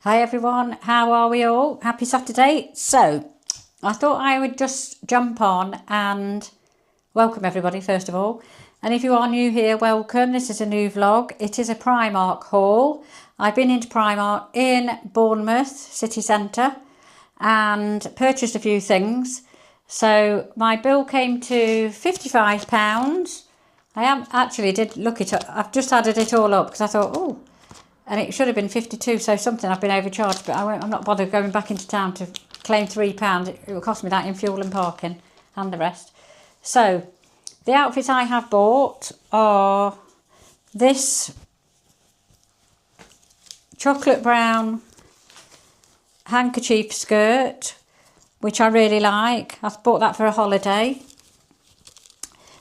Hi everyone, how are we all? Happy Saturday. So, I thought I would just jump on and welcome everybody first of all. And if you are new here, welcome. This is a new vlog. It is a Primark haul. I've been into Primark in Bournemouth city centre and purchased a few things. So my bill came to £55. Did look it up. I've just added it all up because I thought, oh, and it should have been 52, so something I've been overcharged, but I'm not bothered going back into town to claim £3. It will cost me that in fuel and parking and the rest. So the outfits I have bought are this chocolate brown handkerchief skirt, which I really like. I bought that for a holiday.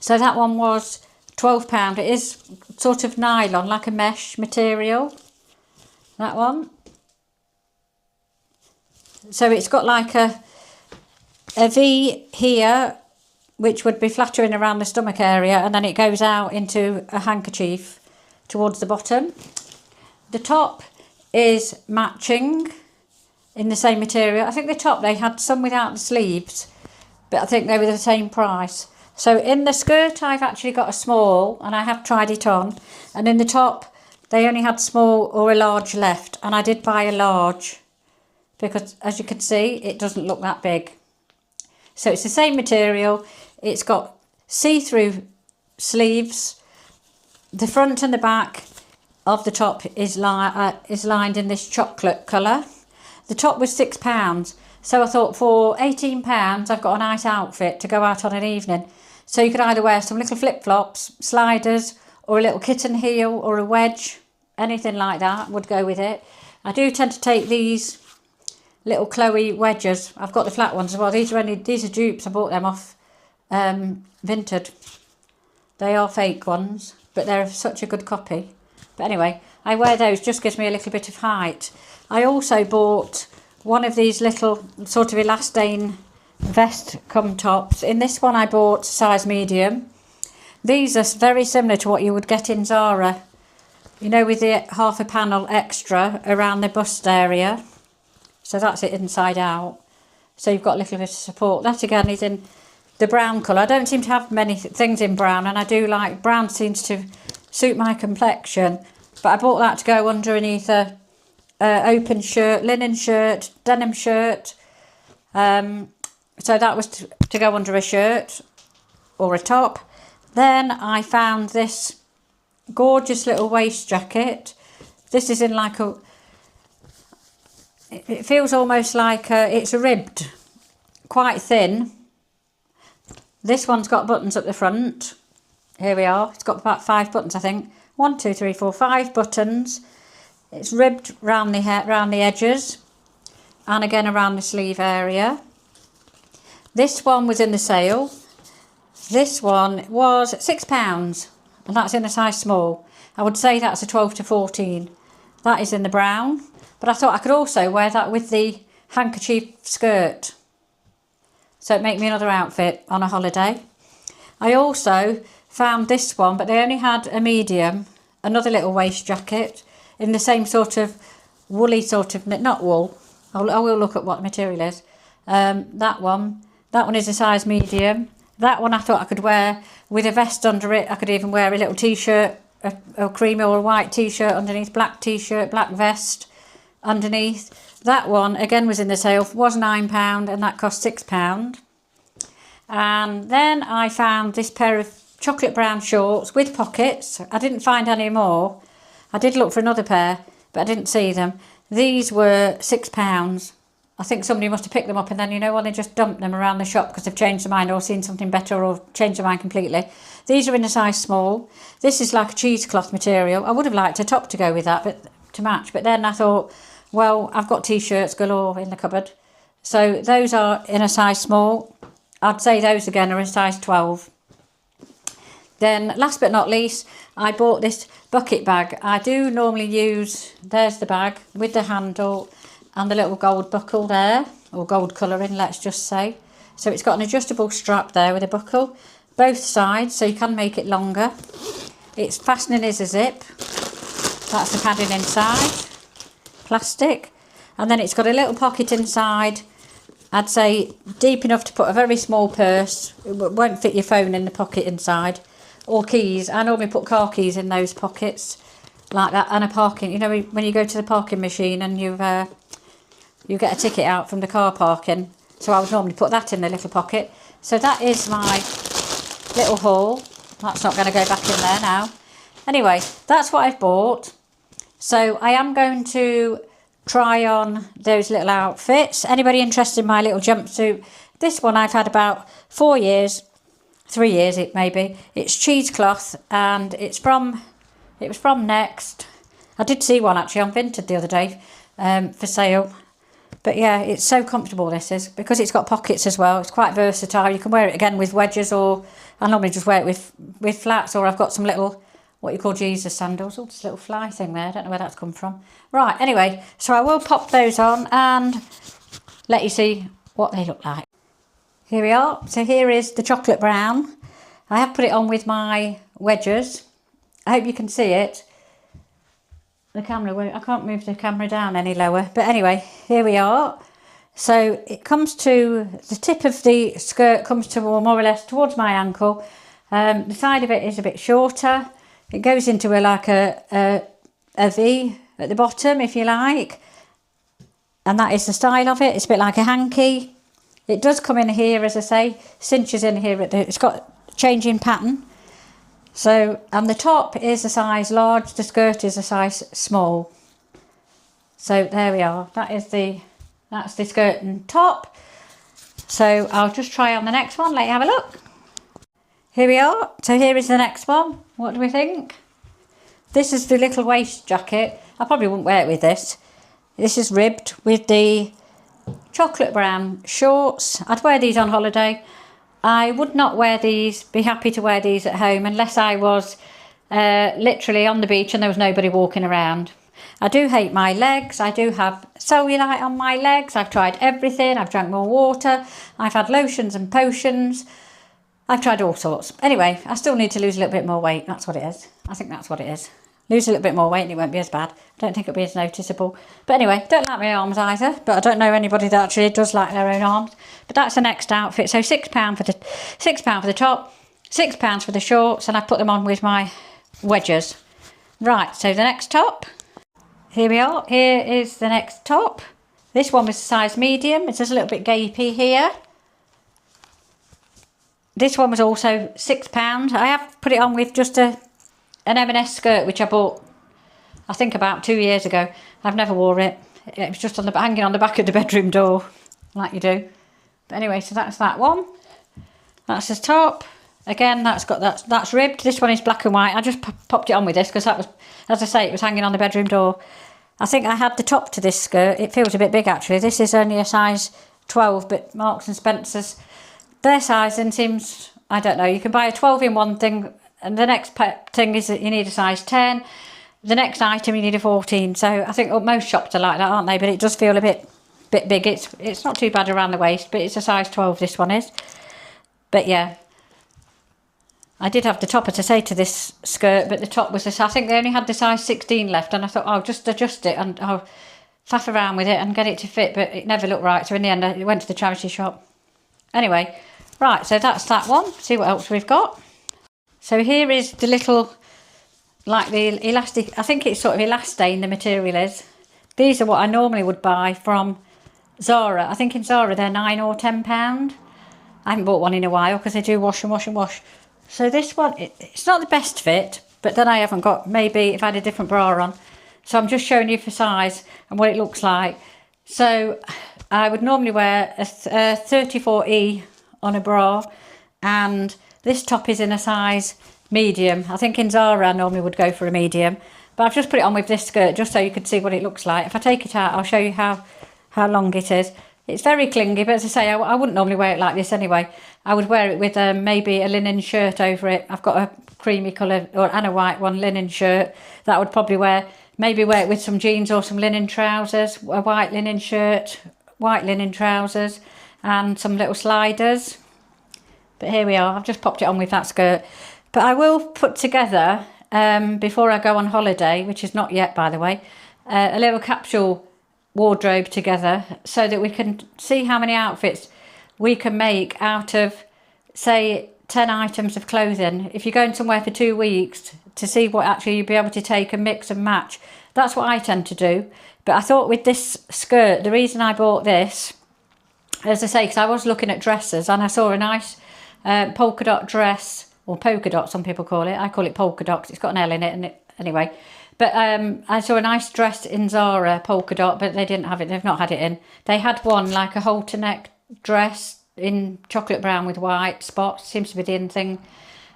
So that one was £12. It is sort of nylon, like a mesh material. That one. So it's got like a V here, which would be flattering around the stomach area, and then it goes out into a handkerchief towards the bottom. The top is matching in the same material. I think the top, they had some without the sleeves, but I think they were the same price. So in the skirt, I've actually got a small, and I have tried it on, and in the top, they only had small or a large left, and I did buy a large because, as you can see, it doesn't look that big. So it's the same material. It's got see-through sleeves. The front and the back of the top is lined in this chocolate colour. The top was £6, so I thought for £18 I've got a nice outfit to go out on an evening. So you could either wear some little flip-flops, sliders, or a little kitten heel or a wedge, anything like that would go with it. I do tend to take these little Chloe wedges. I've got the flat ones as well. These are dupes. I bought them off Vinted. They are fake ones, but they're such a good copy. But anyway, I wear those, just gives me a little bit of height. I also bought one of these little sort of elastane vest come tops. In this one I bought size medium. These are very similar to what you would get in Zara, you know, with the half a panel extra around the bust area. So that's it inside out. So you've got a little bit of support. That again is in the brown colour. I don't seem to have many things in brown, and I do like brown, seems to suit my complexion. But I bought that to go underneath a open shirt, linen shirt, denim shirt. So that was to go under a shirt or a top. Then I found this gorgeous little waist jacket. This is in like a, it feels almost like it's a ribbed, quite thin. This one's got buttons at the front. Here we are. It's got about 5 buttons, I think. 1, 2, 3, 4, 5 buttons. It's ribbed round the edges and again around the sleeve area. This one was in the sale. This one was £6, and that's in a size small. I would say that's a 12 to 14. That is in the brown, but I thought I could also wear that with the handkerchief skirt. So it made me another outfit on a holiday. I also found this one, but they only had a medium, another little waist jacket in the same sort of woolly sort of, not wool. I will look at what the material is. That one is a size medium. That one I thought I could wear with a vest under it. I could even wear a little t-shirt, a creamy or a white t-shirt underneath, black t-shirt, black vest underneath. That one again was in the sale, was £9 and that cost £6. And then I found this pair of chocolate brown shorts with pockets. I didn't find any more. I did look for another pair, but I didn't see them. These were £6. I think somebody must have picked them up and then, you know, when they just dumped them around the shop because they've changed their mind or seen something better or changed their mind completely. These are in a size small. This is like a cheesecloth material. I would have liked a top to go with that, but to match. But then I thought, well, I've got t-shirts galore in the cupboard. So those are in a size small. I'd say those again are a size 12. Then last but not least, I bought this bucket bag. I do normally use, there's the bag with the handle and the little gold buckle there, or gold colouring, let's just say. So it's got an adjustable strap there with a buckle, both sides, so you can make it longer. Its fastening is a zip. That's the padding inside. Plastic. And then it's got a little pocket inside. I'd say deep enough to put a very small purse. It won't fit your phone in the pocket inside. Or keys. I normally put car keys in those pockets. Like that. And a parking. You know when you go to the parking machine and you get a ticket out from the car parking. So I would normally put that in the little pocket. So that is my little haul. That's not going to go back in there now. Anyway, that's what I've bought. So I am going to try on those little outfits. Anybody interested in my little jumpsuit? This one I've had about 4 years, 3 years it may be. It's cheesecloth and it was from Next. I did see one actually on Vinted the other day for sale. But yeah, it's so comfortable, this is, because it's got pockets as well. It's quite versatile. You can wear it again with wedges, or I normally just wear it with flats, or I've got some little, what you call Jesus sandals. Oh, this little fly thing there. I don't know where that's come from. Right, anyway, so I will pop those on and let you see what they look like. Here we are. So here is the chocolate brown. I have put it on with my wedges. I hope you can see it. The camera won't, I can't move the camera down any lower. But anyway, here we are. So it comes to, the tip of the skirt comes to more or less towards my ankle. The side of it is a bit shorter. It goes into like a V at the bottom, if you like. And that is the style of it. It's a bit like a hanky. It does come in here, as I say, cinches in here. It's got changing pattern. So, and the top is a size large, the skirt is a size small. So there we are. That's the skirt and top. So I'll just try on the next one, let you have a look. Here we are. So here is the next one. What do we think? This is the little waist jacket. I probably wouldn't wear it with this. This is ribbed with the chocolate brown shorts. I'd wear these on holiday. I would not wear these, be happy to wear these at home unless I was literally on the beach and there was nobody walking around. I do hate my legs. I do have cellulite on my legs. I've tried everything. I've drank more water. I've had lotions and potions. I've tried all sorts. Anyway, I still need to lose a little bit more weight. That's what it is. I think that's what it is. Lose a little bit more weight and it won't be as bad. I don't think it'll be as noticeable. But anyway, don't like my arms either. But I don't know anybody that actually does like their own arms. But that's the next outfit. So £6 for the top, £6 for the shorts, and I put them on with my wedges. Right, so the next top. Here we are. Here is the next top. This one was size medium. It's just a little bit gapey here. This one was also £6. I have put it on with just an M&S skirt, which I bought, I think, about 2 years ago. I've never wore it. It was just hanging on the back of the bedroom door, like you do. But anyway, so that's that one. That's the top. Again, that's ribbed. This one is black and white. I just popped it on with this because that was, as I say, it was hanging on the bedroom door. I think I had the top to this skirt. It feels a bit big actually. This is only a size 12, but Marks and Spencer's, their sizing seems, I don't know. You can buy a 12 in one thing, and the next thing is that you need a size 10. The next item you need a 14. So I think most shops are like that, aren't they? But it does feel a bit big. It's not too bad around the waist, but it's a size 12, this one is. But yeah, I did have the top, as I say, to this skirt, but the top was this. I think they only had the size 16 left, and I thought, I'll just adjust it and I'll faff around with it and get it to fit, but it never looked right. So in the end, I went to the charity shop. Anyway, right, so that's that one. See what else we've got. So here is the little, like the elastic, I think it's sort of elastane, the material is. These are what I normally would buy from Zara. I think in Zara they're £9 or £10. I haven't bought one in a while because they do wash and wash and wash. So this one, it's not the best fit, but then I haven't got, maybe if I had a different bra on. So I'm just showing you for size and what it looks like. So I would normally wear a 34E on a bra, and this top is in a size medium. I think in Zara I normally would go for a medium, but I've just put it on with this skirt just so you can see what it looks like. If I take it out, I'll show you how long it is. It's very clingy, but as I say, I wouldn't normally wear it like this anyway. I would wear it with maybe a linen shirt over it. I've got a creamy colour and a white one, linen shirt, that I would probably wear. Maybe wear it with some jeans or some linen trousers, a white linen shirt, white linen trousers, and some little sliders. But here we are. I've just popped it on with that skirt. But I will put together, before I go on holiday, which is not yet, by the way, a little capsule wardrobe together so that we can see how many outfits we can make out of, say, 10 items of clothing. If you're going somewhere for 2 weeks, to see what actually you'll be able to take and mix and match. That's what I tend to do. But I thought with this skirt, the reason I bought this, as I say, because I was looking at dresses and I saw a nice polka dot dress, or polka dot some people call it. I call it polka dot 'cause it's got an L in it, and anyway. But I saw a nice dress in Zara, polka dot, but they didn't have it. They've not had it in. They had one like a halter neck dress in chocolate brown with white spots. Seems to be the in thing.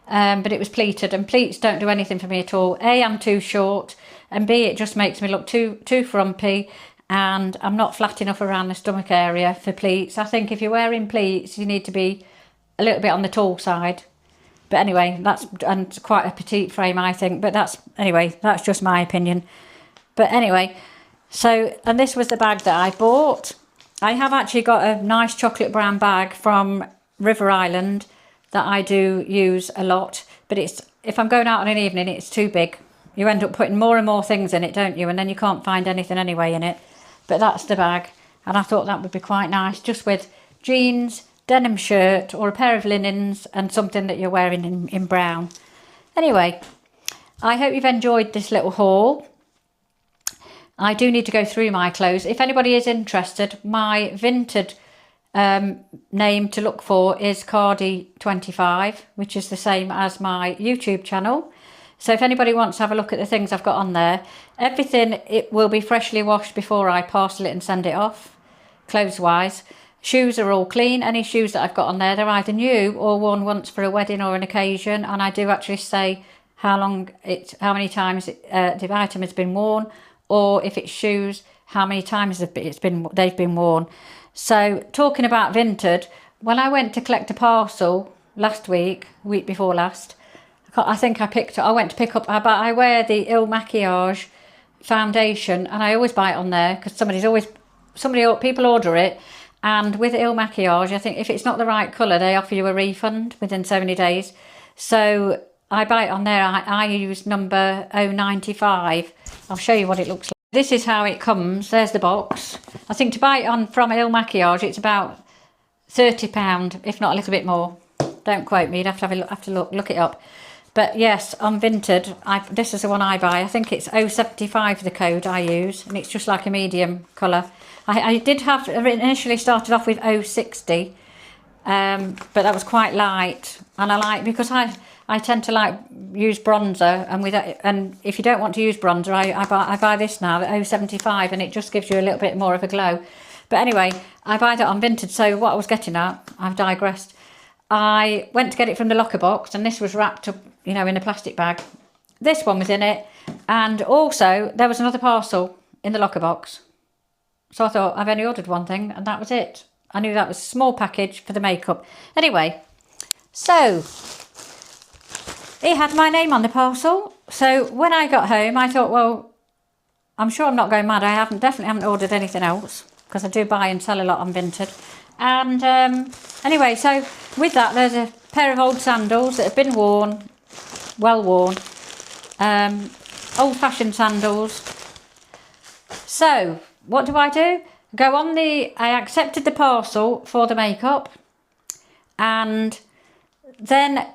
But it was pleated, and pleats don't do anything for me at all. A, I'm too short, and B, it just makes me look too frumpy, and I'm not flat enough around the stomach area for pleats. I think if you're wearing pleats, you need to be a little bit on the tall side. But anyway, that's and quite a petite frame, I think. But that's just my opinion. But anyway, so, and this was the bag that I bought. I have actually got a nice chocolate brown bag from River Island that I do use a lot. But if I'm going out on an evening, it's too big. You end up putting more and more things in it, don't you? And then you can't find anything anyway in it. But that's the bag. And I thought that would be quite nice, just with jeans, denim shirt, or a pair of linens, and something that you're wearing in brown. Anyway, I hope you've enjoyed this little haul. I do need to go through my clothes. If anybody is interested, my Vinted name to look for is Cardi25, which is the same as my YouTube channel. So if anybody wants to have a look at the things I've got on there, everything, it will be freshly washed before I parcel it and send it off, clothes-wise. Shoes are all clean. Any shoes that I've got on there, they're either new or worn once for a wedding or an occasion. And I do actually say how many times the item has been worn, or if it's shoes, how many times they've been worn. So talking about Vinted, when I went to collect a parcel week before last, I went to pick up, I wear the Il Makiage foundation, and I always buy it on there because people order it. And with Il Makiage, I think if it's not the right colour, they offer you a refund within so many days. So I buy it on there. I use number 095. I'll show you what it looks like. This is how it comes. There's the box. I think to buy it from Il Makiage, it's about £30, if not a little bit more. Don't quote me. You'd have to look it up. But yes, on Vinted, this is the one I buy. I think it's 075 the code I use, and it's just like a medium colour. I did have initially started off with 060, but that was quite light, and because I tend to use bronzer, and if you don't want to use bronzer, I buy this now at 075, and it just gives you a little bit more of a glow. But anyway, I buy that on Vinted. So what I was getting at, I've digressed. I went to get it from the locker box, and this was wrapped up, in a plastic bag. This one was in it, and also there was another parcel in the locker box. So I thought, I've only ordered one thing, and that was it. I knew that was a small package for the makeup. Anyway, so it had my name on the parcel. So when I got home, I thought, well, I'm sure I'm not going mad. I definitely haven't ordered anything else, because I do buy and sell a lot on Vinted. And anyway, so with that, there's a pair of old sandals that have been worn, well worn, old-fashioned sandals. So what do? I accepted the parcel for the makeup, and then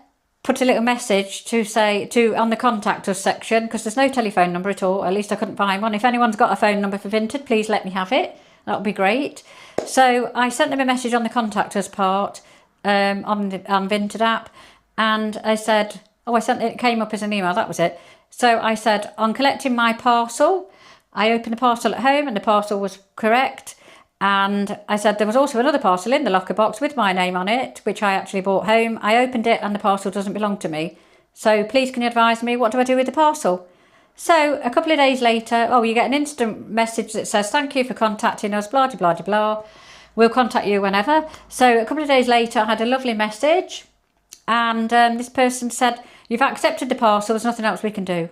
put a little message on the contact us section, because there's no telephone number at all. At least I couldn't find one. If anyone's got a phone number for Vinted, please let me have it. That would be great. So I sent them a message on the contact us part on Vinted app, and I said, it came up as an email, that was it. So I said, on collecting my parcel, I opened the parcel at home and the parcel was correct. And I said there was also another parcel in the locker box with my name on it, which I actually brought home. I opened it and the parcel doesn't belong to me. So please can you advise me, what do I do with the parcel? So a couple of days later, you get an instant message that says, thank you for contacting us, blah, blah, blah, blah. We'll contact you whenever. So a couple of days later, I had a lovely message, and this person said, you've accepted the parcel, there's nothing else we can do.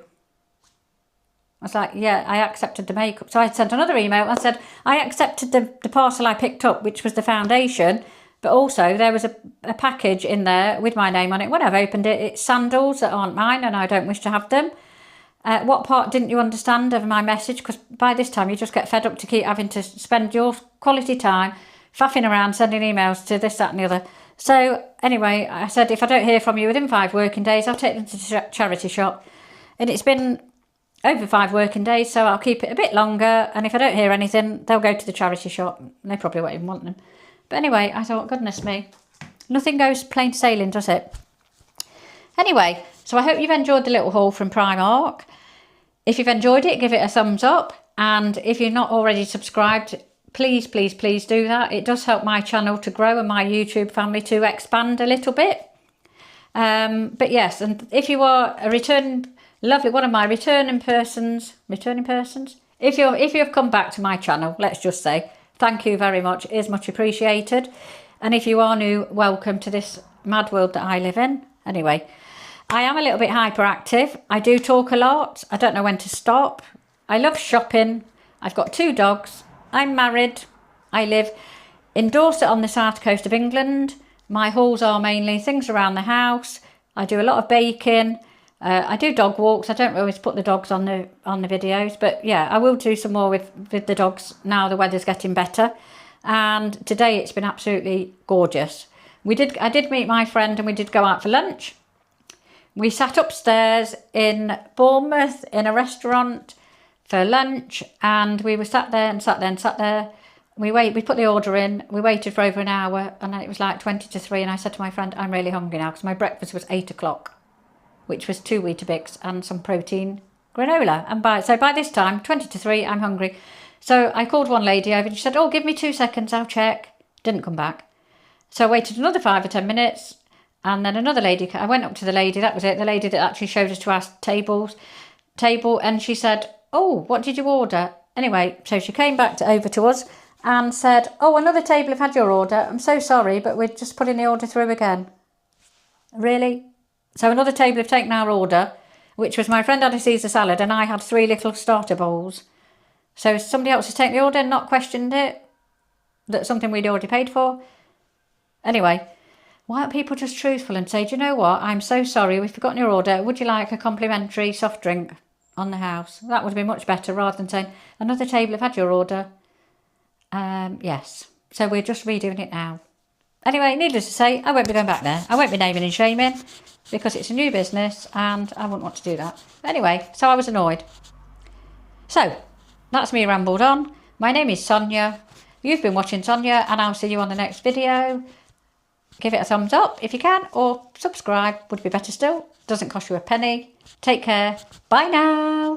I was like, yeah, I accepted the makeup. So I sent another email and said, I accepted the parcel I picked up, which was the foundation, but also there was a package in there with my name on it. When I've opened it, it's sandals that aren't mine and I don't wish to have them. What part didn't you understand of my message? Because by this time you just get fed up to keep having to spend your quality time faffing around, sending emails to this, that and the other. So anyway, I said if I don't hear from you within 5 working days, I'll take them to the charity shop. And it's been over 5 working days, so I'll keep it a bit longer. And if I don't hear anything, they'll go to the charity shop. They probably won't even want them. But anyway, I thought, goodness me, nothing goes plain sailing, does it? Anyway, so I hope you've enjoyed the little haul from Primark. If you've enjoyed it, give it a thumbs up. And if you're not already subscribed, please, please, please do that. It does help my channel to grow and my YouTube family to expand a little bit. But yes, and if you are a one of my returning persons, if you've come back to my channel, let's just say, thank you very much, it is much appreciated. And if you are new, welcome to this mad world that I live in. Anyway, I am a little bit hyperactive. I do talk a lot. I don't know when to stop. I love shopping. I've got 2 dogs. I'm married. I live in Dorset on the south coast of England. My hauls are mainly things around the house. I do a lot of baking. I do dog walks. I don't always put the dogs on the videos, but yeah, I will do some more with the dogs now the weather's getting better. And today it's been absolutely gorgeous. I did meet my friend and we did go out for lunch. We sat upstairs in Bournemouth in a restaurant for lunch, and we were sat there and sat there and sat there. We put the order in, we waited for over an hour, and then it was like 20 to 3, and I said to my friend, I'm really hungry now, because my breakfast was 8 o'clock, which was 2 Weetabix and some protein granola. And by this time, 20 to 3, I'm hungry. So I called one lady over and she said, oh, give me 2 seconds, I'll check. Didn't come back. So I waited another 5 or 10 minutes. And then another lady, I went up to the lady, that was it, the lady that actually showed us to our table, and she said, oh, what did you order? Anyway, so she came back over to us and said, oh, another table have had your order. I'm so sorry, but we're just putting the order through again. Really? So another table have taken our order, which was my friend had a Caesar salad and I had 3 little starter bowls. So somebody else has taken the order and not questioned it, that's something we'd already paid for. Anyway, why aren't people just truthful and say, do you know what, I'm so sorry, we've forgotten your order. Would you like a complimentary soft drink on the house? That would be much better rather than saying, another table have had your order. Yes. So we're just redoing it now. Anyway, needless to say, I won't be going back there. I won't be naming and shaming because it's a new business and I wouldn't want to do that. But anyway, so I was annoyed. So, that's me rambled on. My name is Sonia. You've been watching Sonia and I'll see you on the next video. Give it a thumbs up if you can, or subscribe would be better still. Doesn't cost you a penny. Take care. Bye now.